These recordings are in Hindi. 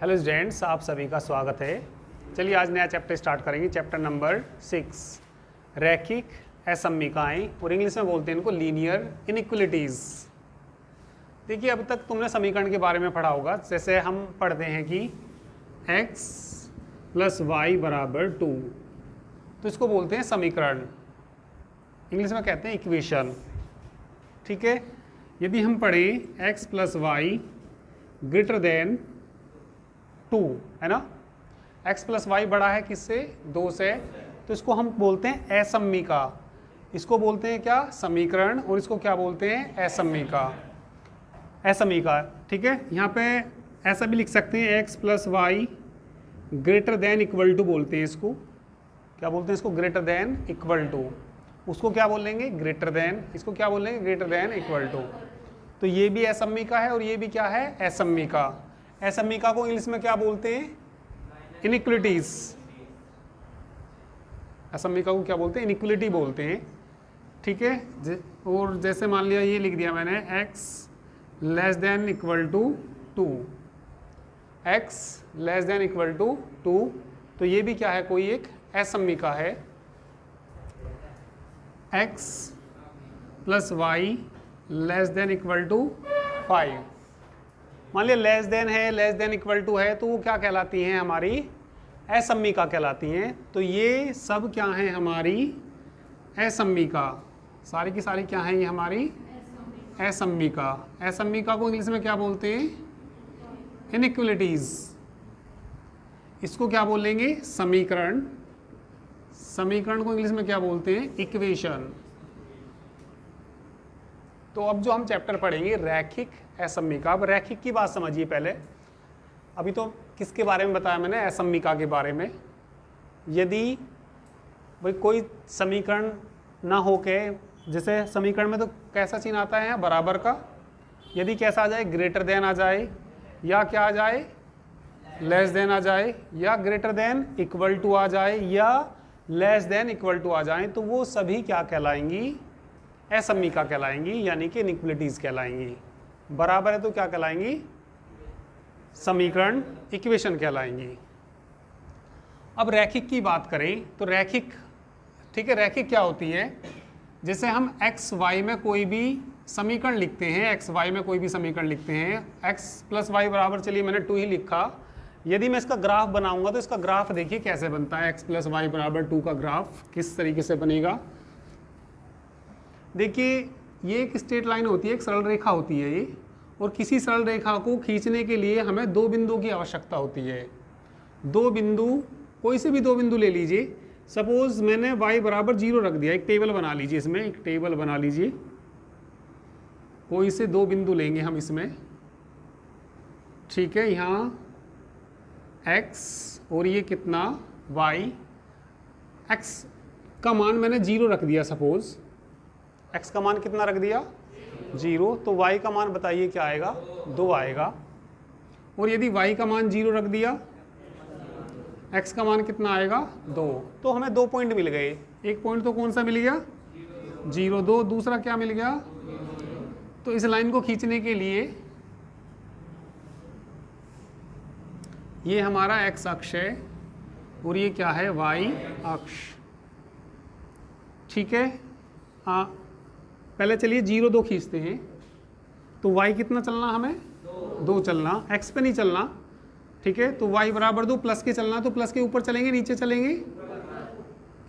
हेलो स्टूडेंट्स, आप सभी का स्वागत है। चलिए आज नया चैप्टर स्टार्ट करेंगे, चैप्टर नंबर 6, रैखिक असमीकाएं, और इंग्लिश में बोलते हैं इनको लीनियर इनइक्वलिटीज़। देखिए अब तक तुमने समीकरण के बारे में पढ़ा होगा। जैसे हम पढ़ते हैं कि x + y = 2, तो इसको बोलते हैं समीकरण, इंग्लिश में कहते हैं इक्वेशन। ठीक है, यदि हम पढ़ें x + y > 2, है ना, x + y बड़ा है किससे? 2 से, तो इसको हम बोलते हैं असमीका। इसको बोलते हैं क्या? समीकरण, और इसको क्या बोलते हैं? असमीका। असमीका, ठीक है। यहाँ पे ऐसा भी लिख सकते हैं x + y > बोलते हैं इसको। क्या बोलते हैं इसको? > उसको क्या बोलेंगे? Greater than. इसको क्या बोलेंगे? > तो ये भी असमीका है और ये भी क्या है? असमीका। असमीका को इंग्लिश में क्या बोलते हैं? इनइक्वलिटीज। असमीका को क्या बोलते हैं? इनइक्वलिटी बोलते हैं। ठीक है, और जैसे मान लिया ये लिख दिया मैंने x <= 2, x <= 2, तो ये भी क्या है? कोई एक असमीका है। x + y <= 5, मान लिया लेस देन है, <= है, तो वो क्या कहलाती हैं? हमारी असमीका कहलाती हैं। तो ये सब क्या हैं? हमारी असमीका। सारी की सारी क्या हैं? ये हमारी असमीका। असमीका को इंग्लिश में क्या बोलते हैं? इनइक्वलिटीज। इसको क्या बोलेंगे? समीकरण। समीकरण को इंग्लिश में क्या बोलते हैं? इक्वेशन। तो अब जो हम चैप्टर पढ़ेंगे रैखिक असमीका। अब रैखिक की बात समझिए पहले। अभी तो किसके बारे में बताया मैंने? असमीका के बारे में। यदि भाई कोई समीकरण ना हो के, जैसे समीकरण में तो कैसा चिन्ह आता है? बराबर का। यदि कैसा आ जाए? ग्रेटर देन आ जाए, या क्या आ जाए? लेस देन आ जाए, या ग्रेटर देन इक्वल टू आ जाए, या लेस देन इक्वल टू आ जाए, तो वो सभी क्या कहलाएंगी? असमीका कहलाएंगी, यानी कि इनइक्वलिटीज कहलाएंगी। बराबर है तो क्या कहलाएंगी? समीकरण, इक्वेशन कहलाएंगी। अब रैखिक की बात करें तो रैखिक, ठीक है, रैखिक क्या होती है? जैसे हम x y में कोई भी समीकरण लिखते हैं, x y में कोई भी समीकरण लिखते हैं, x + y बराबर, चलिए मैंने 2 ही लिखा। यदि मैं इसका ग्राफ बनाऊंगा तो इसका ग्राफ देखिए कैसे बनता है। x + y = 2 का ग्राफ किस तरीके से बनेगा? देखिए ये एक स्ट्रेट लाइन होती है, एक सरल रेखा होती है ये, और किसी सरल रेखा को खींचने के लिए हमें 2 बिंदुओं की आवश्यकता होती है। 2 बिंदु, कोई से भी 2 बिंदु ले लीजिए। सपोज मैंने y = 0 रख दिया। एक टेबल बना लीजिए, इसमें एक टेबल बना लीजिए। कोई से 2 बिंदु लेंगे हम इसमें, ठीक है। यहाँ x और ये कितना? y। x का मान मैंने 0 रख दिया। सपोज x का मान कितना रख दिया? 0। तो y का मान बताइए क्या आएगा? 2 आएगा। और यदि y का मान 0 रख दिया, x का मान कितना आएगा? 2। तो हमें 2 पॉइंट मिल गए। एक पॉइंट तो कौन सा मिल गया? 0, 2। दूसरा क्या मिल गया? तो इस लाइन को खींचने के लिए ये हमारा x अक्ष है और ये क्या है? y अक्ष। ठीक है, हाँ। पहले चलिए 0, 2 खींचते हैं। तो y कितना चलना? हमें 2 चलना, x पे नहीं चलना। ठीक है, तो y = 2, प्लस के चलना, तो प्लस के ऊपर चलेंगे, नीचे चलेंगे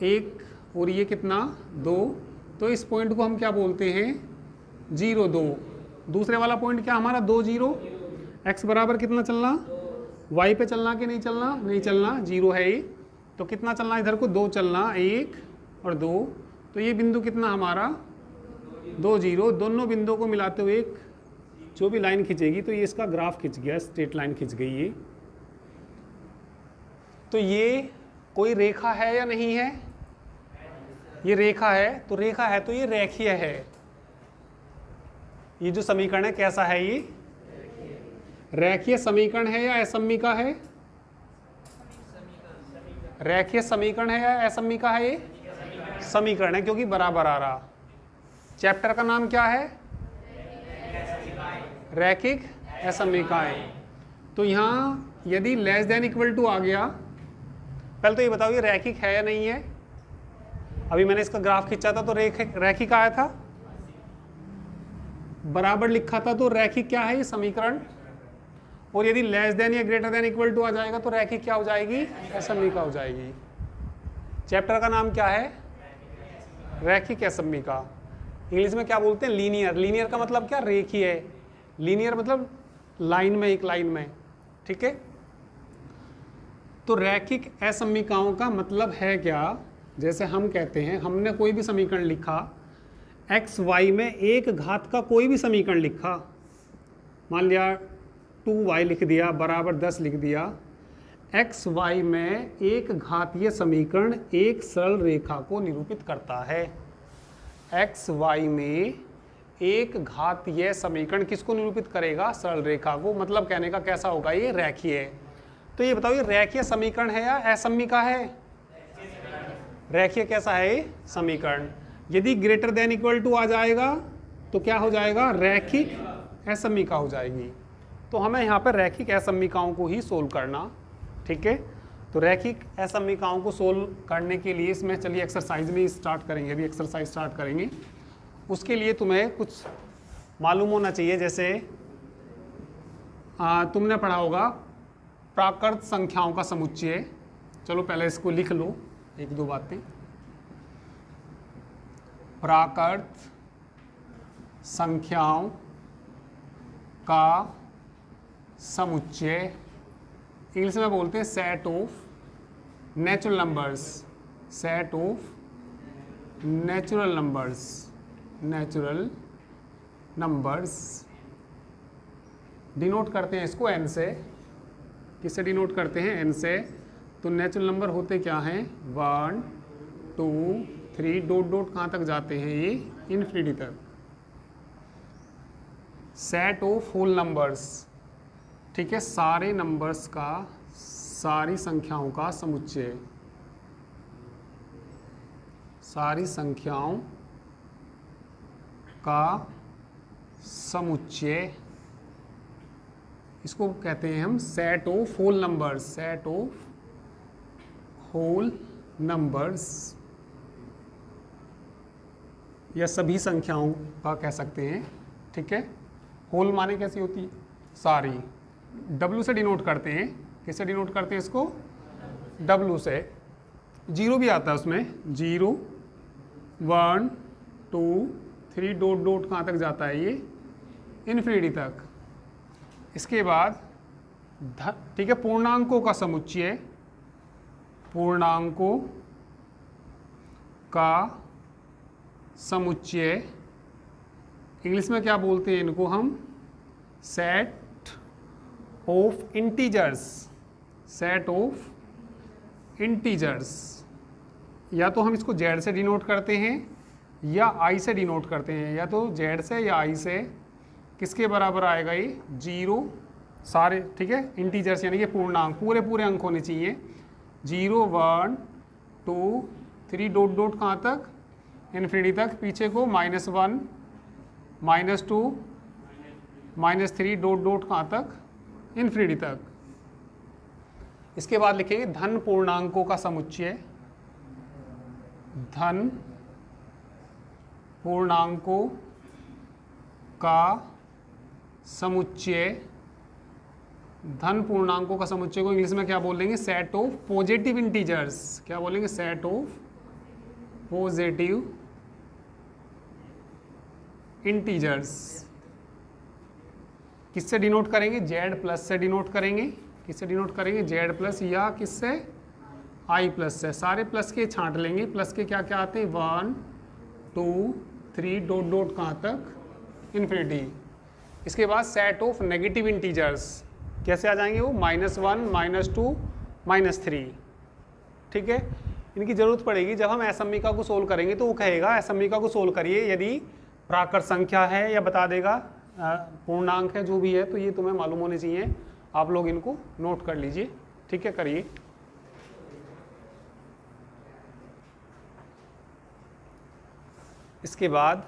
1, और ये कितना? 2। तो इस पॉइंट को हम क्या बोलते हैं? 0, 2। दूसरे वाला पॉइंट क्या हमारा? 2, 0। x बराबर कितना चलना? y पे चलना कि नहीं चलना? नहीं चलना, 0 है ये। तो कितना चलना इधर को? 2 चलना, 1 और 2। तो ये बिंदु कितना हमारा? 2, 0। दोनों बिंदुओं को मिलाते हुए एक जो भी लाइन खींचेगी, तो ये इसका ग्राफ खिंच गया, स्ट्रेट लाइन खिंच गई ये। तो ये कोई रेखा है या नहीं है? ये रेखा है। तो रेखा है तो ये रेखीय है। ये जो समीकरण है कैसा है? ये रेखीय समीकरण है या असमीका है? रेखीय समीकरण है या असमीका है? ये समीकरण है, क्योंकि बराबर आ रहा। चैप्टर का नाम क्या है? रैखिक असमीकाएं। तो यहाँ यदि लेस देन इक्वल टू आ गया, पहले तो ये बताओ ये रैखिक है या नहीं है। अभी मैंने इसका ग्राफ खींचा था तो रैखिक आया था, बराबर लिखा था, तो रैखिक क्या है ये समीकरण। और यदि लेस देन या ग्रेटर देन इक्वल टू आ जाएगा तो रैखिक क्या हो जाएगी, असम्मिका हो जाएगी। चैप्टर का नाम क्या है, रैखिक असम्मिका। इंग्लिश में क्या बोलते हैं, लीनियर। लीनियर का मतलब क्या, रेखीय। लीनियर मतलब लाइन में, एक लाइन में, ठीक है। तो रैखिक असम्मिकाओं का मतलब है क्या, जैसे हम कहते हैं, हमने कोई भी समीकरण लिखा, एक्स वाई में एक घात का कोई भी समीकरण लिखा, मान लिया 2y लिख दिया बराबर 10 लिख दिया, एक्स वाई में एक घातीय समीकरण एक सरल रेखा को निरूपित करता है। एक्स वाई में एक घातीय समीकरण किसको निरूपित करेगा, सरल रेखा को। मतलब कहने का कैसा होगा, ये रैखीय है। तो ये बताओ ये रैखीय समीकरण है या असम्मिका है, रैखीय कैसा है ये समीकरण। यदि ग्रेटर देन इक्वल टू आ जाएगा तो क्या हो जाएगा, रैखिक असम्मिका हो जाएगी। तो हमें यहाँ पर रैखिक असम्मिकाओं को ही सोल्व करना, ठीक है। तो रैखिक असम्मिकाओं को सोल्व करने के लिए इसमें चलिए एक्सरसाइज में स्टार्ट करेंगे, अभी एक्सरसाइज स्टार्ट करेंगे। उसके लिए तुम्हें कुछ मालूम होना चाहिए, जैसे तुमने पढ़ा होगा प्राकृत संख्याओं का समुच्चय। चलो पहले इसको लिख लो, एक दो बातें। प्राकृत संख्याओं का समुच्चय, इंग्लिश में बोलते हैं set of natural numbers, set of natural numbers, natural numbers. Denote करते हैं इसको एन से, किससे डिनोट करते हैं, एन से। तो नेचुरल नंबर होते क्या हैं, 1 2 3 डॉट डॉट कहाँ तक जाते हैं ये, इन्फिनिटी तक। सेट ऑफ होल नंबर्स, ठीक है, सारे नंबर्स का, सारी संख्याओं का समुच्चय, सारी संख्याओं का समुच्चय, इसको कहते हैं हम set of whole numbers, set of whole numbers, या सभी संख्याओं का कह सकते हैं, ठीक है। होल माने कैसी होती है, सारी। W से डिनोट करते हैं, किससे डिनोट करते हैं इसको, W से। जीरो भी आता है उसमें, 0 1 2 3 डॉट डॉट कहाँ तक जाता है ये, इन्फिनिटी तक। इसके बाद ठीक है, पूर्णांकों का समुच्चय, पूर्णांकों का समुच्चय, इंग्लिश में क्या बोलते हैं इनको हम, set of integers, set of integers. या तो हम इसको जेड से डिनोट करते हैं या आई से डिनोट करते हैं, या तो जेड से या आई से। किसके बराबर आएगा ये, 0 सारे, ठीक है, इंटीजर्स यानी कि पूर्णांक, पूरे पूरे अंक होने चाहिए। 0 1 2 3 डॉट डॉट कहाँ तक, इन्फिनिटी तक। पीछे को -1 -2 -3 डॉट डॉट कहाँ तक, इन्फिनिटी तक। इसके बाद लिखेंगे धन पूर्णांकों का समुच्चय, धन पूर्णांकों का समुच्चय। धन पूर्णांकों का समुच्चय को इंग्लिश में क्या बोलेंगे, सेट ऑफ पॉजिटिव इंटीजर्स। क्या बोलेंगे, सेट ऑफ पॉजिटिव इंटीजर्स। किससे डिनोट करेंगे, जेड प्लस से डिनोट करेंगे। किससे डिनोट करेंगे, जेड प्लस, या किससे, आई प्लस से। सारे प्लस के छांट लेंगे, प्लस के क्या क्या आते हैं, 1 2 3 डॉट डॉट कहाँ तक, इन्फिनिटी। इसके बाद सेट ऑफ नेगेटिव इंटीजर्स, कैसे आ जाएंगे वो, -1 -2 -3, ठीक है। इनकी ज़रूरत पड़ेगी जब हम असम्मिका को सोल्व करेंगे, तो वो कहेगा असम्मिका को सोल्व करिए, यदि प्राकृत संख्या है या बता देगा पूर्णांक है, जो भी है, तो ये तुम्हें मालूम होने चाहिए। आप लोग इनको नोट कर लीजिए, ठीक है, करिए। इसके बाद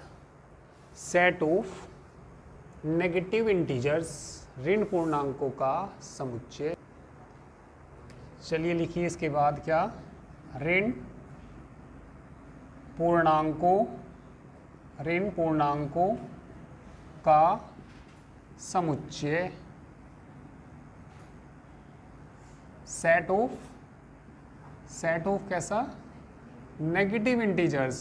सेट ऑफ नेगेटिव इंटीजर्स, ऋण पूर्णांकों का समुच्चय। चलिए लिखिए इसके बाद क्या, ऋण पूर्णांकों का समुच्चय, सेट ऑफ कैसा, नेगेटिव इंटीजर्स।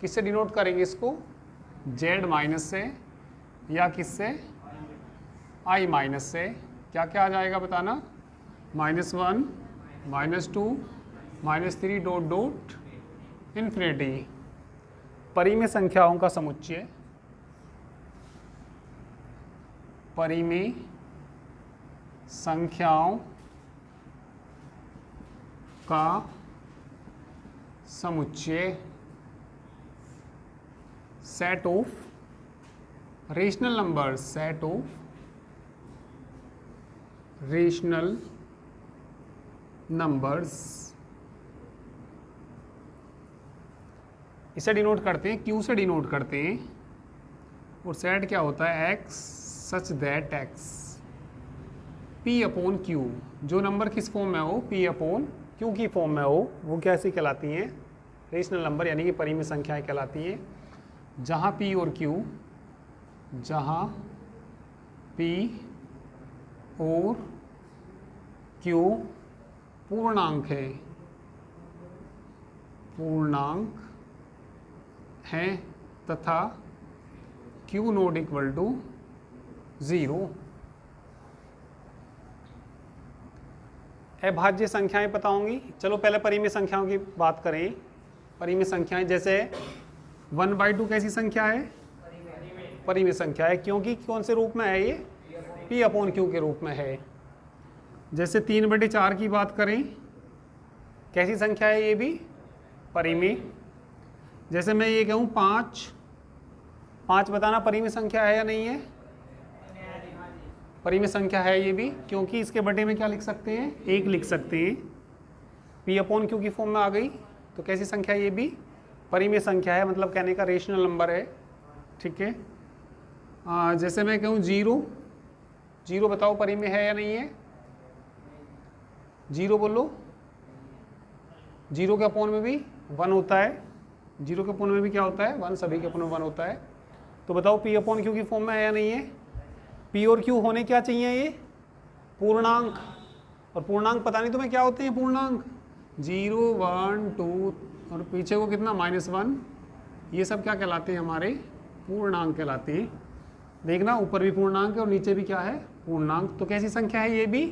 किससे डिनोट करेंगे इसको, z माइनस से या किससे, i माइनस से। क्या क्या आ जाएगा बताना, -1 -2 -3 डॉट डॉट इन्फिनिटी। परिमेय संख्याओं का समुच्चय, परिमेय संख्याओं का समुच्चय, set of rational numbers, set of rational numbers. इसे डिनोट करते हैं, Q से डिनोट करते हैं। और सेट क्या होता है, X such that X P upon Q। जो नंबर किस फॉर्म में हो, P अपॉन Q की फॉर्म में हो, वो कैसी कहलाती हैं, रेशनल नंबर यानी कि परिमेय संख्याएं कहलाती हैं। जहाँ P और Q, जहाँ P और Q पूर्णांक है तथा Q नॉट इक्वल टू 0। अभाज्य संख्याएं पता होंगी। चलो पहले परिमेय संख्याओं की बात करें। परिमेय संख्याएं जैसे 1/2 कैसी संख्या है, परिमेय संख्या है, क्योंकि कौन से रूप में है ये, P अपॉन Q के रूप में है। जैसे 3/4 की बात करें, कैसी संख्या है ये भी, परिमेय। जैसे मैं ये कहूँ 5 बताना परिमेय संख्या है या नहीं है, परिमेय संख्या है ये भी, क्योंकि इसके बटे में क्या लिख सकते हैं, 1 लिख सकते हैं। P अपॉन Q की फॉर्म में आ गई, तो कैसी संख्या ये भी, परिमेय संख्या है, मतलब कहने का रेशनल नंबर है। ठीक है। जैसे मैं कहूँ 0 बताओ परिमेय है या नहीं है, 0 बोलो। 0 के अपॉन में भी 1 होता है, 0 के अपॉन में भी क्या होता है, 1, सभी के अपॉन में 1 होता है। तो बताओ P अपॉन Q की फॉर्म में है या नहीं है। P और Q होने क्या चाहिए, ये पूर्णांक। और पूर्णांक पता नहीं तुम्हें क्या होते हैं पूर्णांक, 0 1 2 और पीछे को कितना -1, ये सब क्या कहलाते हैं, हमारे पूर्णांक कहलाते हैं। देखना ऊपर भी पूर्णांक है और नीचे भी क्या है, पूर्णांक। तो कैसी संख्या है ये भी,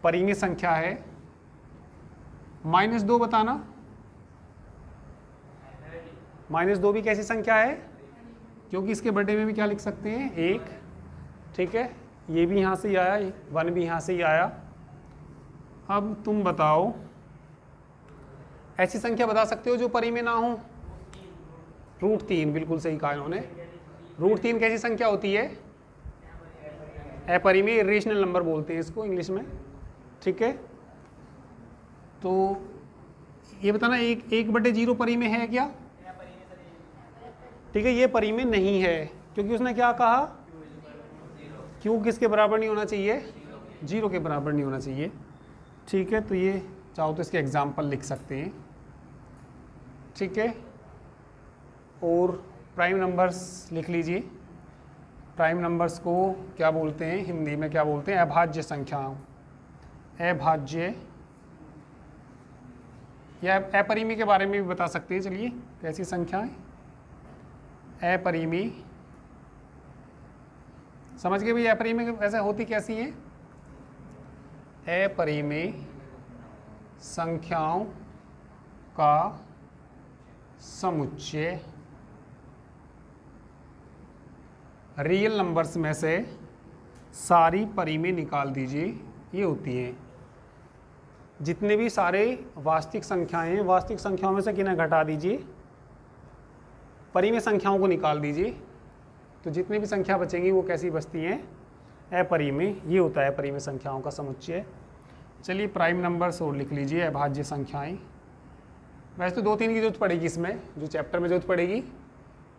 परिमेय संख्या है। -2 बताना, -2 भी कैसी संख्या है, क्योंकि इसके बटे में भी क्या लिख सकते हैं, 1। ठीक है, ये भी यहाँ से ही आया, 1 भी यहाँ से ही आया। अब तुम बताओ ऐसी संख्या बता सकते हो जो परिमेय ना हो। √3, बिल्कुल सही कहा इन्होंने। √3 कैसी संख्या होती है, अपरिमेय, इरेशनल नंबर बोलते हैं इसको इंग्लिश में। ठीक है, तो ये बताना 1/0 परिमेय है क्या। ठीक है, ये परिमेय नहीं है, क्योंकि उसने क्या कहा, Q किसके बराबर नहीं होना चाहिए, 0 के बराबर नहीं होना चाहिए। ठीक है, तो ये चाहो तो इसके एग्जाम्पल लिख सकते हैं। ठीक है, और प्राइम नंबर्स लिख लीजिए। प्राइम नंबर्स को क्या बोलते हैं, हिंदी में क्या बोलते हैं, अभाज्य संख्याओं, अभाज्य या अपरिमेय के बारे में भी बता सकते हैं। चलिए, कैसी संख्याएं, अपरिमेय, समझ गए भाई अपरिमेय वैसे होती कैसी है। अपरिमेय संख्याओं का समुच्चय रियल नंबर्स में से सारी परिमेय निकाल दीजिए, ये होती हैं। जितने भी सारे वास्तविक संख्याएं हैं, वास्तविक संख्याओं में से किन्हें घटा दीजिए, परिमेय संख्याओं को निकाल दीजिए, तो जितनी भी संख्या बचेंगी वो कैसी बचती हैं, अपरिमेय। ये होता है परिमेय संख्याओं का समुच्चय। चलिए प्राइम नंबर्स और लिख लीजिए, अभाज्य संख्याएं। वैसे तो 2-3 की जरूरत पड़ेगी इसमें, जो चैप्टर में जरूरत पड़ेगी,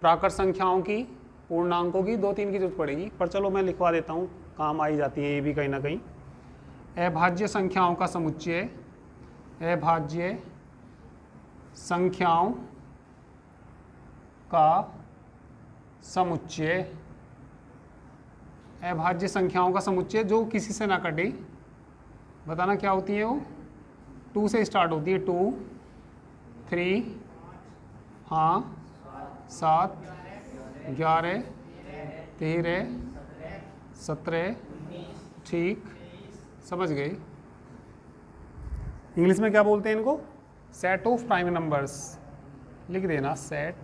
प्राकृत संख्याओं की पूर्णांकों की 2-3 की जरूरत पड़ेगी, पर चलो मैं लिखवा देता हूँ, काम आई जाती है ये भी कहीं ना कहीं। अभाज्य संख्याओं का समुच्चय, अभाज्य संख्याओं का समुच्चय, अभाज्य संख्याओं का समुच्चय जो किसी से ना कटे। बताना क्या होती है वो? 2 से स्टार्ट होती है, 2, 3, हाँ 7, 11, 13, 17, ठीक, समझ गए। इंग्लिश में क्या बोलते हैं इनको? Set of prime numbers. लिख देना, सेट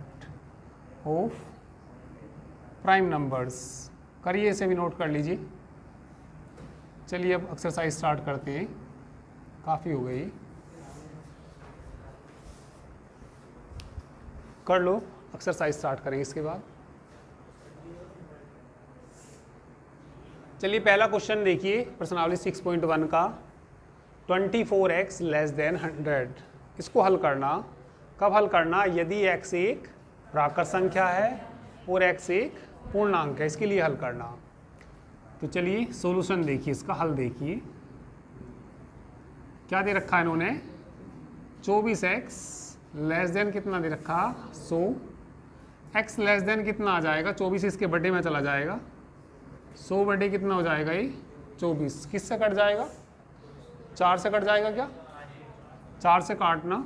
ऑफ प्राइम नंबर्स। करिए, इसे भी नोट कर लीजिए। चलिए अब एक्सरसाइज स्टार्ट करते हैं, काफ़ी हो गई, कर लो। एक्सरसाइज स्टार्ट करेंगे इसके बाद। चलिए पहला क्वेश्चन देखिए प्रश्नावली 6.1 का, 24x लेस देन 100। इसको हल करना, कब हल करना? यदि x एक प्राकृत संख्या है और x एक पूर्णांक है, इसके लिए हल करना। तो चलिए सॉल्यूशन देखिए, इसका हल देखिए। क्या दे रखा है इन्होंने? 24x लेस देन कितना दे रखा? 100। x लेस देन कितना आ जाएगा? 24 इसके बटे में चला जाएगा, 100 बटे कितना हो जाएगा ये? 24। किससे कट जाएगा? 4 से कट जाएगा क्या? 4 से काटना,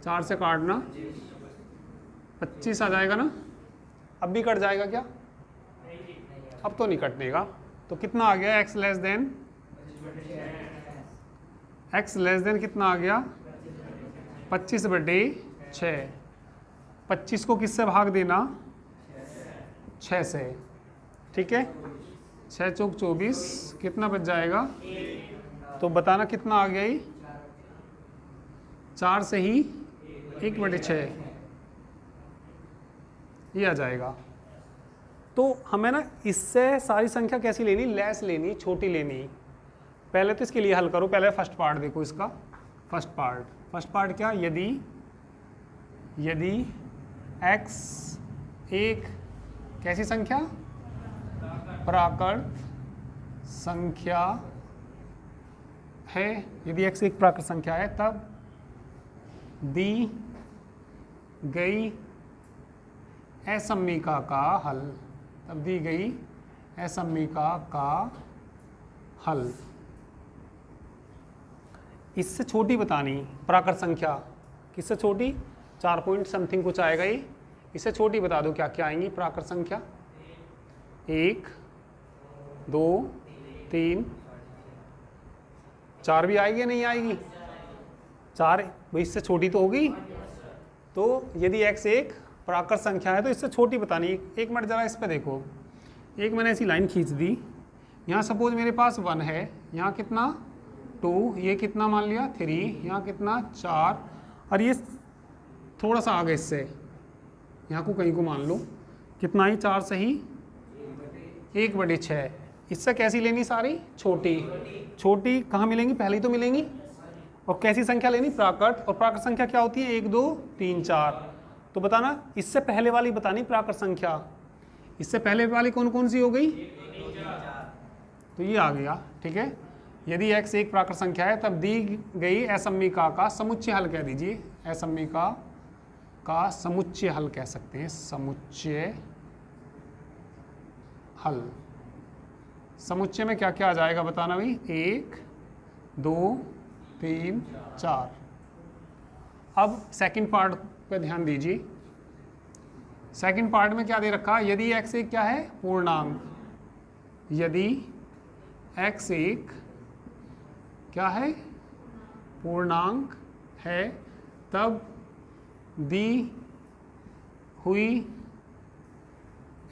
4 से काटना, 25 आ जाएगा ना? अब भी कट जाएगा क्या? अब तो नहीं कटने का। तो कितना आ गया? x less than, x less than कितना आ गया? 25 बटे 6। 25 को किससे भाग देना? 6 से, ठीक है। 6 चौक 24, कितना बच जाएगा? तो बताना कितना आ गया ये? 4 से ही 1 बटे 6 ये आ जाएगा। तो हमें ना इससे सारी संख्या कैसी लेनी? लेस लेनी, छोटी लेनी। पहले तो इसके लिए हल करो। पहले फर्स्ट पार्ट देखो इसका, फर्स्ट पार्ट क्या? यदि x एक कैसी संख्या? प्राकृत संख्या है। यदि x एक प्राकृत संख्या है तब दी गई असमीका का हल, तब दी गई असमीका का हल। इससे छोटी बतानी प्राकृत संख्या, किससे छोटी? 4 पॉइंट समथिंग कुछ आएगा ये। इससे छोटी बता दो क्या क्या आएंगी प्राकृत संख्या? 1, 2, 3, 4 भी आएगी या नहीं आएगी? 4 भाई इससे छोटी तो होगी। तो यदि x एक प्राकृत संख्या है तो इससे छोटी बतानी। एक मिनट जरा इस पे देखो, एक मैंने ऐसी लाइन खींच दी। यहाँ सपोज मेरे पास 1 है, यहाँ कितना 2, ये कितना मान लिया 3, यहाँ कितना 4, और ये थोड़ा सा आगे इससे, यहाँ को कहीं को मान लो कितना ही 4 से ही 1 बटे 6। इससे कैसी लेनी? सारी छोटी। छोटी कहाँ मिलेंगी? पहले ही तो मिलेंगी। और कैसी संख्या लेनी? प्राकृत। और प्राकृत संख्या क्या होती है? 1, 2, 3, 4। तो बताना इससे पहले वाली बतानी प्राकृत संख्या। इससे पहले वाली कौन कौन सी हो गई? तो ये आ गया, ठीक है। यदि x एक प्राकृत संख्या है तब दी गई असमीका का समुच्चय हल कह दीजिए। असमीका का समुच्चय हल कह सकते हैं, समुच्चय हल। समुच्चय में क्या क्या आ जाएगा बताना भाई? 1, 2, 3, 4। अब सेकंड पार्ट पे ध्यान दीजिए। सेकंड पार्ट में क्या दे रखा? यदि x एक क्या है? पूर्णांक। यदि x एक क्या है? पूर्णांक है, तब दी हुई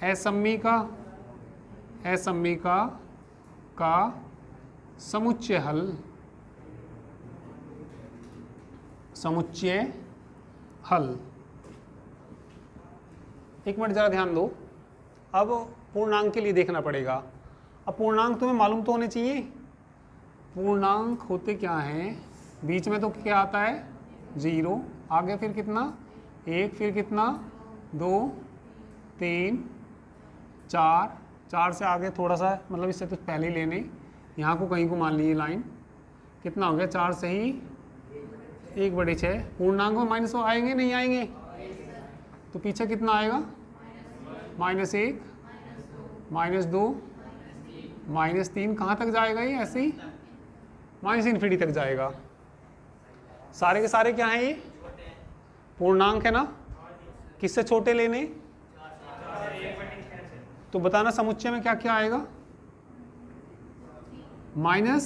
असमीका का समुच्चय हल, समुच्चय हल। एक मिनट जरा ध्यान दो। अब पूर्णांक के लिए देखना पड़ेगा। अब पूर्णांक तुम्हें मालूम तो होने चाहिए। पूर्णांक होते क्या हैं? बीच में तो क्या आता है? 0, आगे फिर कितना? 1, फिर कितना? 2, 3 4, 4 से आगे थोड़ा सा मतलब इससे तो पहले ही लेने, यहाँ को कहीं को मान लीजिए लाइन, कितना हो गया 4 से ही 1/6। पूर्णांक में माइनस आएंगे नहीं आएंगे, तो पीछे कितना आएगा -1 -2 -3, कहाँ तक जाएगा ये ऐसे ही -∞ तक जाएगा। सारे के सारे क्या हैं ये पूर्णांक है ना, किससे छोटे लेने, तो बताना समुच्चय में क्या क्या आएगा, -∞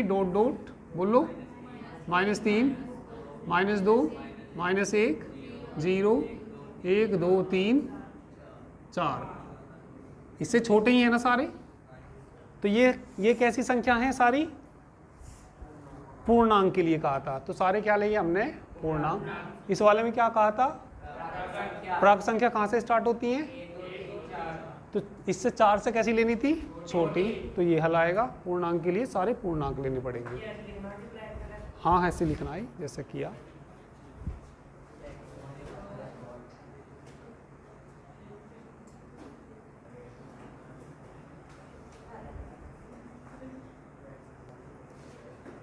डॉट डॉट बोलो, -3 -2 -1 0 1 2 3 4, इससे छोटे ही है ना सारे। तो ये कैसी संख्या है सारी, पूर्णांक के लिए कहा था, तो सारे क्या लिए हमने पूर्णांक। इस वाले में क्या कहा था, प्राक संख्या कहाँ से स्टार्ट होती है, तो इससे 4 से कैसी लेनी थी छोटी, तो ये हल आएगा। पूर्णांक के लिए सारे पूर्णांक लेने पड़ेंगे। हाँ ऐसे लिखना है जैसे किया।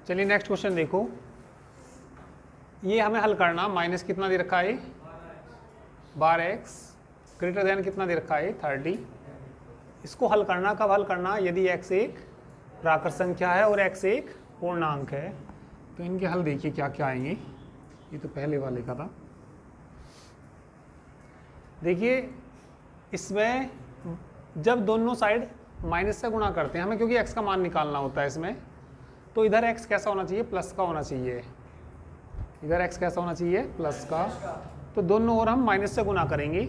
चलिए नेक्स्ट क्वेश्चन देखो, ये हमें हल करना, माइनस कितना दे रखा है 12x, ग्रेटर देन कितना दे रखा है 30। इसको हल करना, कब हल करना, यदि x एक प्राकृत संख्या है और x एक पूर्णांक है। तो इनके हल देखिए क्या क्या आएंगे। ये तो पहले वाले का था। देखिए इसमें जब दोनों साइड माइनस से गुणा करते हैं हमें, क्योंकि x का मान निकालना होता है इसमें, तो इधर x कैसा होना चाहिए, प्लस का होना चाहिए। इधर x कैसा होना चाहिए, प्लस का। तो दोनों ओर हम माइनस से गुणा करेंगे।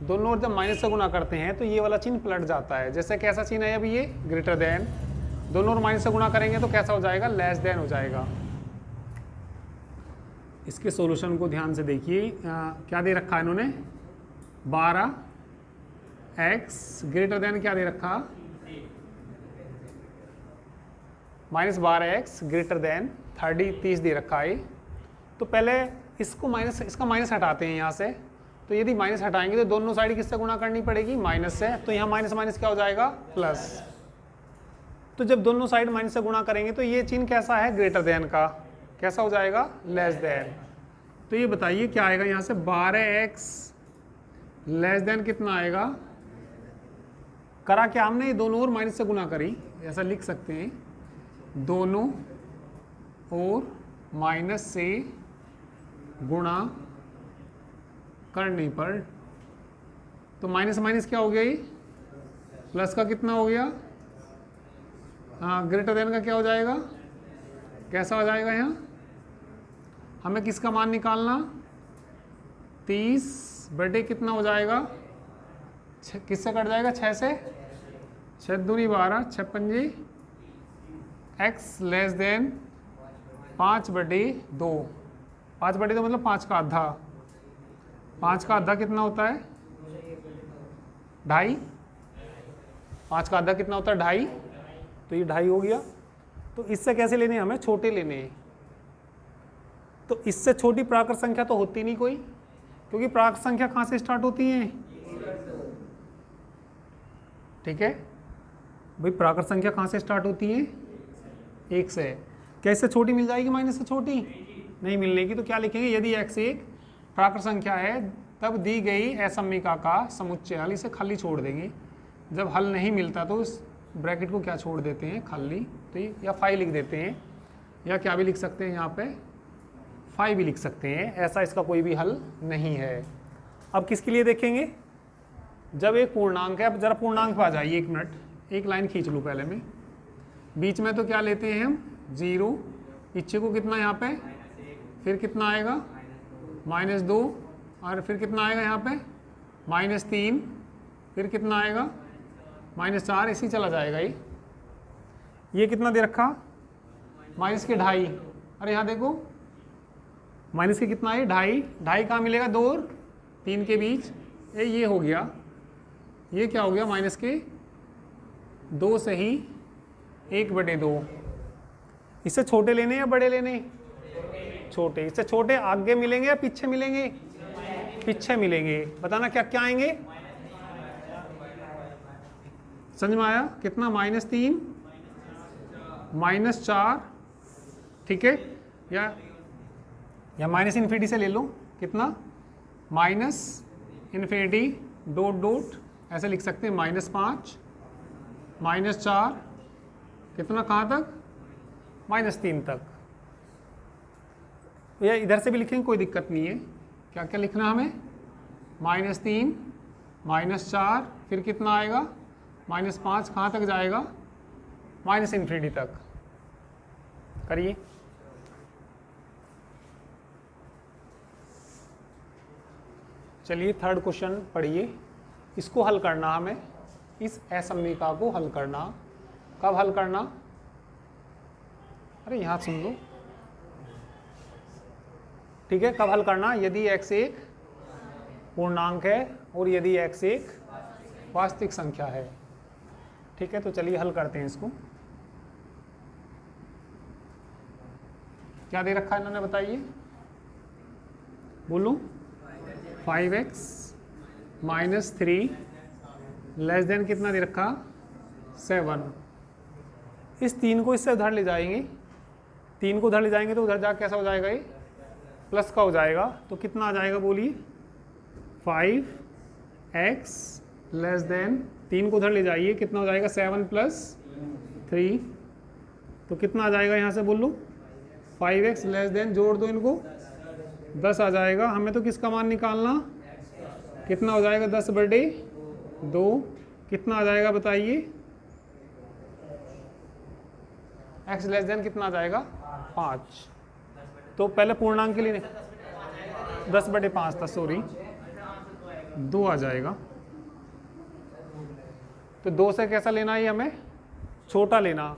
दोनों ओर जब माइनस से गुणा करते हैं तो ये वाला चिन्ह पलट जाता है। जैसे कैसा चिन्ह है अभी, ये ग्रेटर देन, दोनों ओर माइनस से गुणा करेंगे तो कैसा हो जाएगा, लेस देन हो जाएगा। इसके सॉल्यूशन को ध्यान से देखिए, क्या दे रखा है इन्होंने, 12x ग्रेटर देन क्या दे रखा, -12x ग्रेटर देन 30 दे रखा है। तो पहले इसको माइनस, इसका माइनस हटाते हैं यहाँ से। तो यदि माइनस हटाएंगे तो दोनों साइड किससे गुणा करनी पड़ेगी, माइनस से। तो यहाँ माइनस माइनस क्या हो जाएगा, प्लस। तो जब दोनों साइड माइनस से गुणा करेंगे तो ये चिन्ह कैसा है, ग्रेटर देन का, कैसा हो जाएगा, लेस देन। तो ये बताइए क्या आएगा यहाँ से, 12x लेस देन कितना आएगा, करा क्या हमने, ये दोनों ओर माइनस से गुणा करी, ऐसा लिख सकते हैं, दोनों और माइनस से गुणा करने पर। तो माइनस माइनस क्या हो गया, ये प्लस का कितना हो गया, हाँ ग्रेटर देन का क्या हो जाएगा, कैसा हो जाएगा, यहाँ हमें किसका मान निकालना, 30 बटे कितना हो जाएगा, किससे कट जाएगा, 6 से, 6 दूनी 12, 6 पंजे x लेस देन 5/2। 5/2 मतलब 5 का आधा। 5 का आधा कितना होता है, 2.5। 5 का आधा कितना होता है, 2.5। तो ये 2.5 हो गया। तो इससे कैसे लेने, हमें छोटे लेने हैं। तो इससे छोटी प्राकृत संख्या तो होती नहीं कोई, क्योंकि प्राकृत संख्या कहाँ से स्टार्ट होती है, ठीक है भाई, प्राकृत संख्या कहाँ से स्टार्ट होती है, 1 से। क्या इससे छोटी मिल जाएगी, माइनस से छोटी नहीं मिलने की। तो क्या लिखेंगे, यदि x एक प्राकृत संख्या है तब दी गई असम्मिका का समुच्चय हल, इसे खाली छोड़ देंगे। जब हल नहीं मिलता तो इस ब्रैकेट को क्या छोड़ देते हैं, खाली। तो ये या 5 लिख देते हैं, या क्या भी लिख सकते हैं, यहाँ पे 5 भी लिख सकते हैं। ऐसा इसका कोई भी हल नहीं है। अब किसके लिए देखेंगे, जब एक पूर्णांक है। अब जरा पूर्णांक पे आ जाइए, 1 मिनट, एक लाइन खींच लूँ पहले मैं। बीच में तो क्या लेते हैं हम, 0, पीछे को कितना यहाँ पे, फिर कितना आएगा, -2, और फिर कितना आएगा यहाँ पे, -3, फिर कितना आएगा, -4, इसी चला जाएगा। ये कितना दे रखा, माइनस के 2.5। अरे यहाँ देखो माइनस के कितना है, 2.5। 2.5 कहाँ मिलेगा, 2 और 3 के बीच। ये हो गया, ये क्या हो गया, माइनस के 2 से ही 1/2। इससे छोटे लेने या बड़े लेने, छोटे। इससे छोटे आगे मिलेंगे या पीछे मिलेंगे, पीछे मिलेंगे। बताना क्या क्या आएंगे, समझ में आया? कितना, -3 -4, ठीक है, या माइनस इन्फिनिटी से ले लो, कितना, -इन्फिनिटी डॉट डॉट ऐसे लिख सकते हैं, -5 -4 कितना, कहाँ तक, -3 तक। या इधर से भी लिखेंगे, कोई दिक्कत नहीं है। क्या क्या लिखना हमें, -3 -4 फिर कितना आएगा, -5 कहाँ तक जाएगा, -इन्फिनिटी तक। करिए। चलिए थर्ड क्वेश्चन पढ़िए। इसको हल करना हमें, इस असमीका को हल करना। कब हल करना, अरे यहाँ सुन लो, ठीक है। कब हल करना, यदि x एक पूर्णांक है और यदि x एक वास्तविक संख्या है, ठीक है। तो चलिए हल करते हैं इसको। क्या दे रखा है इन्होंने, बताइए, बोलो। 5x -3 लेस देन कितना दे रखा, 7। इस 3 को इससे उधर ले जाएंगे, 3 को उधर ले जाएंगे तो उधर जा कैसा हो जाएगा, ये प्लस का हो जाएगा। तो कितना आ जाएगा, बोलिए, 5x लेस देन, 3 को उधर ले जाइए, कितना हो जाएगा, 7 + 3। तो कितना आ जाएगा यहाँ से, बोल लो, 5x लेस देन, जोड़ दो इनको, 10 आ जाएगा। हमें तो किसका मान निकालना, कितना हो जाएगा, 10/2, कितना आ जाएगा बताइए, x लेस देन कितना आ जाएगा, 5। तो पहले पूर्णांक के लिए 10/5 था, सॉरी, 2 आ जाएगा। तो 2 से कैसा लेना है हमें, छोटा लेना।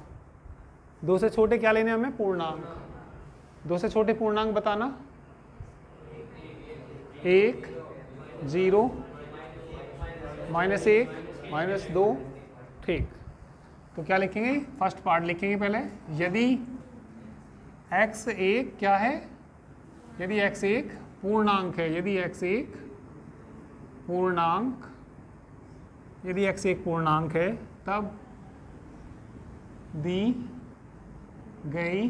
2 से छोटे क्या लेने हमें, पूर्णांक। 2 से छोटे पूर्णांक बताना, 1 0 -1 -2, ठीक। तो क्या लिखेंगे, फर्स्ट पार्ट लिखेंगे पहले, यदि x एक क्या है, यदि x एक पूर्णांक है, यदि x एक पूर्णांक, यदि x एक पूर्णांक है, तब दी गई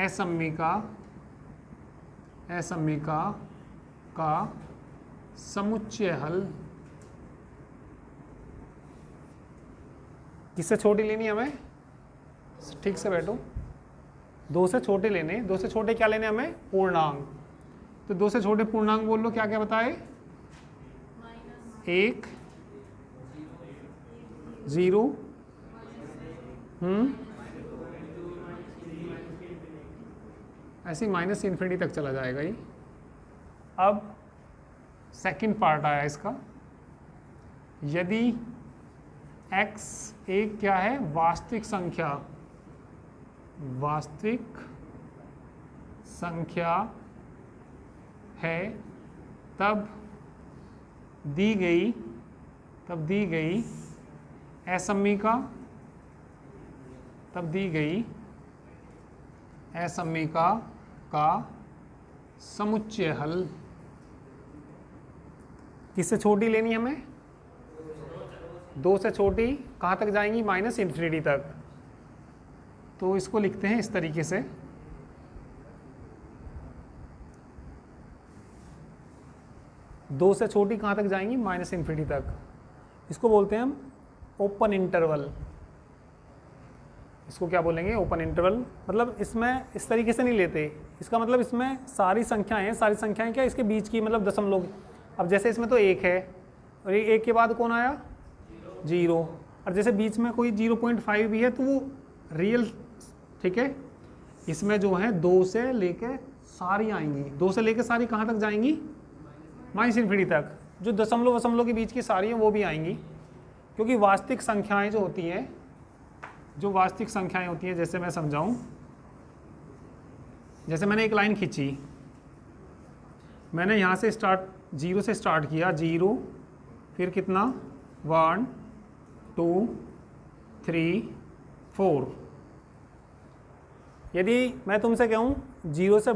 असमीका का समुच्चय हल, किससे छोटी लेनी हमें, ठीक से बैठो, 2 से छोटे लेने। 2 से छोटे क्या लेने हमें, पूर्णांक। तो 2 से छोटे पूर्णांक बोल लो, क्या क्या बताए, 1 0 ऐसे -इन्फिनिटी तक चला जाएगा ये। अब सेकंड पार्ट आया इसका, यदि x एक क्या है, वास्तविक संख्या, वास्तविक संख्या है, तब दी गई असमीका, का समुच्चय हल, किससे छोटी लेनी हमें, 2 से छोटी कहाँ तक जाएंगी, -इन्फिनिटी तक। तो इसको लिखते हैं इस तरीके से, दो से छोटी कहाँ तक जाएंगी, -इन्फिनिटी तक। इसको बोलते हैं हम ओपन इंटरवल। इसको क्या बोलेंगे, ओपन इंटरवल। मतलब इसमें इस तरीके से नहीं लेते, इसका मतलब इसमें सारी संख्याएं क्या, इसके बीच की मतलब दशमलव। अब जैसे इसमें तो 1 है, और ये 1 के बाद कौन आया, 0, और जैसे बीच में कोई 0.5 भी है तो वो रियल, ठीक है। इसमें जो है 2 से लेके सारी आएंगी, 2 से लेके सारी कहाँ तक जाएंगी, -इन्फिनिटी तक। जो दशमलव के बीच की सारी हैं वो भी आएंगी, क्योंकि वास्तविक संख्याएं जो होती हैं, जैसे मैं समझाऊं, जैसे मैंने एक लाइन खींची, मैंने यहाँ से 0 से स्टार्ट किया, 0, फिर कितना, 1 2 3 4। यदि मैं तुमसे कहूँ 0 से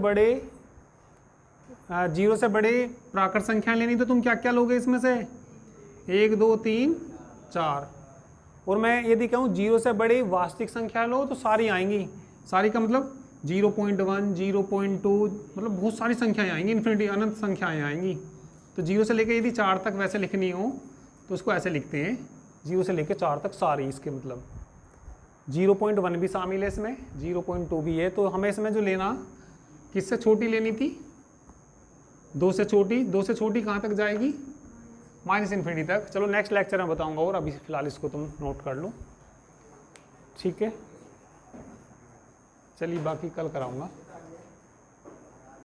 बड़े प्राकृत संख्या लेनी तो तुम क्या क्या लोगे इसमें से, 1 2 3 4। और मैं यदि कहूँ 0 से बड़ी वास्तविक संख्या लो तो सारी आएंगी, सारी का मतलब 0.1 0.2 मतलब बहुत सारी संख्याएं आएंगी, इन्फिनिटी अनंत संख्याएं आएंगी। तो 0 से लेकर यदि 4 तक वैसे लिखनी हो तो उसको ऐसे लिखते हैं, 0 से लेकर 4 तक सारी, इसके मतलब 0.1 भी शामिल है इसमें, 0.2 भी है। तो हमें इसमें जो लेना किससे छोटी लेनी थी, 2 से छोटी। 2 से छोटी कहाँ तक जाएगी, -इन्फिनिटी तक। चलो नेक्स्ट लेक्चर में बताऊंगा, और अभी फिलहाल इसको तुम नोट कर लो, ठीक है। चलिए बाकी कल कराऊंगा।